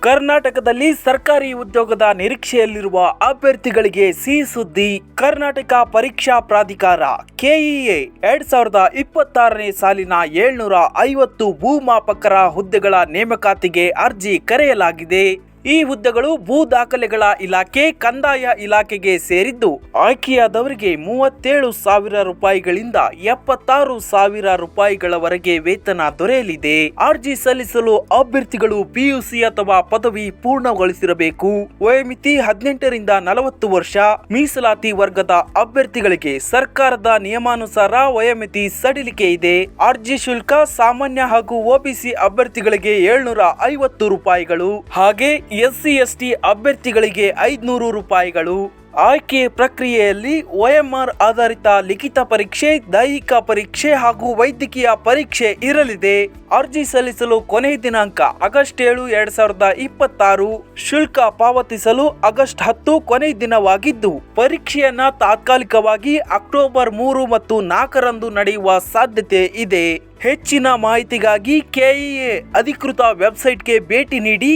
ಕರ್ನಾಟಕದಲ್ಲಿ ಸರ್ಕಾರಿ ಉದ್ಯೋಗದ ನಿರೀಕ್ಷೆಯಲ್ಲಿರುವ ಅಭ್ಯರ್ಥಿಗಳಿಗೆ ಸಿಹಿ ಸುದ್ದಿ. ಕರ್ನಾಟಕ ಪರೀಕ್ಷಾ ಪ್ರಾಧಿಕಾರ ಕೆಇಎ 2026ನೇ ಸಾಲಿನ 750 ಭೂಮಾಪಕರ ಹುದ್ದೆಗಳ ನೇಮಕಾತಿಗೆ ಅರ್ಜಿ ಕರೆಯಲಾಗಿದೆ. ಈ ಹುದ್ದೆಗಳು ಭೂ ದಾಖಲೆಗಳ ಇಲಾಖೆ, ಕಂದಾಯ ಇಲಾಖೆಗೆ ಸೇರಿದ್ದು ಆಯ್ಕೆಯಾದವರಿಗೆ 37,000 ರೂಪಾಯಿಗಳಿಂದ 76,000 ರೂಪಾಯಿಗಳವರೆಗೆ ವೇತನ ದೊರೆಯಲಿದೆ. ಅರ್ಜಿ ಸಲ್ಲಿಸಲು ಅಭ್ಯರ್ಥಿಗಳು ಪಿಯುಸಿ ಅಥವಾ ಪದವಿ ಪೂರ್ಣಗೊಳಿಸಿರಬೇಕು. ವಯೋಮಿತಿ 18 ರಿಂದ 40 ವರ್ಷ. ಮೀಸಲಾತಿ ವರ್ಗದ ಅಭ್ಯರ್ಥಿಗಳಿಗೆ ಸರ್ಕಾರದ ನಿಯಮಾನುಸಾರ ವಯೋಮಿತಿ ಸಡಿಲಿಕೆ ಇದೆ. ಅರ್ಜಿ ಶುಲ್ಕ ಸಾಮಾನ್ಯ ಹಾಗೂ ಒಬಿಸಿ ಅಭ್ಯರ್ಥಿಗಳಿಗೆ 750 ರೂಪಾಯಿಗಳು, ಹಾಗೆ ಎಸ್ಸಿ ಎಸ್ಟಿ ಅಭ್ಯರ್ಥಿಗಳಿಗೆ 500 ರೂಪಾಯಿಗಳು. ಆಯ್ಕೆ ಪ್ರಕ್ರಿಯೆಯಲ್ಲಿ OMR ಆಧಾರಿತ ಲಿಖಿತ ಪರೀಕ್ಷೆ, ದೈಹಿಕ ಪರೀಕ್ಷೆ ಹಾಗೂ ವೈದ್ಯಕೀಯ ಪರೀಕ್ಷೆ ಇರಲಿದೆ. ಅರ್ಜಿ ಸಲ್ಲಿಸಲು ಕೊನೆ ದಿನಾಂಕ ಆಗಸ್ಟ್ 7, 2026. ಶುಲ್ಕ ಪಾವತಿಸಲು ಆಗಸ್ಟ್ 10 ಕೊನೆ ದಿನವಾಗಿದ್ದು, ಪರೀಕ್ಷೆಯನ್ನ ತಾತ್ಕಾಲಿಕವಾಗಿ ಅಕ್ಟೋಬರ್ 3 ಮತ್ತು 4ರಂದು ನಡೆಯುವ ಸಾಧ್ಯತೆ ಇದೆ. ಹೆಚ್ಚಿನ ಮಾಹಿತಿಗಾಗಿ ಕೆಇಎ ಅಧಿಕೃತ ವೆಬ್ಸೈಟ್ಗೆ ಭೇಟಿ ನೀಡಿ.